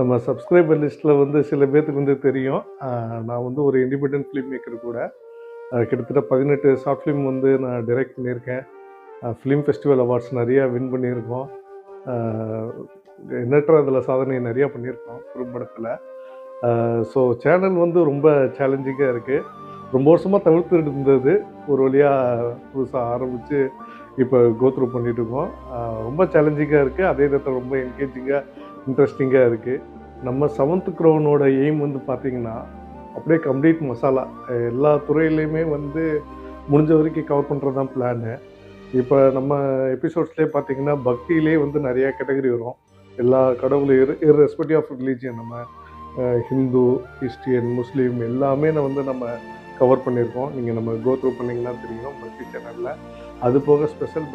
நம்ம சப்ஸ்கிரைபர் லிஸ்ட்டில் வந்து சில பேர்த்துக்கு வந்து தெரியும். நான் வந்து ஒரு இண்டிபெண்டன்ட் ஃபிலிம் மேக்கர் கூட. கிட்டத்தட்ட 18 ஷார்ட் ஃபிலிம் வந்து நான் டைரக்ட் பண்ணியிருக்கேன். ஃபிலிம் ஃபெஸ்டிவல் அவார்ட்ஸ் நிறையா வின் பண்ணியிருக்கோம். அ எண்ணற்ற அதில் சாதனை நிறையா பண்ணியிருக்கோம் குறும்படத்தில். ஸோ சேனல் வந்து ரொம்ப சேலஞ்சிங்காக இருக்குது. ரொம்ப வருஷமாக தவிர்த்துட்டு இருந்தது. ஒரு வழியாக புதுசாக ஆரம்பித்து இப்போ கோத்ரூ பண்ணிகிட்ருக்கோம். ரொம்ப சேலஞ்சிங்காக இருக்குது. அதே நேரத்தில் ரொம்ப என்கேஜிங்காக இன்ட்ரெஸ்டிங்காக இருக்குது. நம்ம செவன்த் க்ரௌனோட எய்ம் வந்து பார்த்திங்கன்னா, அப்படியே கம்ப்ளீட் மசாலா எல்லா துறையிலையுமே வந்து முடிஞ்ச வரைக்கும் கவர் பண்ணுறது தான் பிளானு. இப்போ நம்ம எபிசோட்ஸ்லேயே பார்த்திங்கன்னா, பக்தியிலே வந்து நிறையா கேட்டகரி வரும். எல்லா கடவுளும் இர்ரெஸ்பெக்டிவ் ஆஃப் ரிலீஜியன், நம்ம ஹிந்து, கிறிஸ்டியன், முஸ்லீம் எல்லாமே வந்து நம்ம கவர் பண்ணியிருக்கோம். நீங்கள் நம்ம கோத்ரூ பண்ணிங்கன்னா தெரியும் பக்தி சேனலில். அது போக ஸ்பெஷல்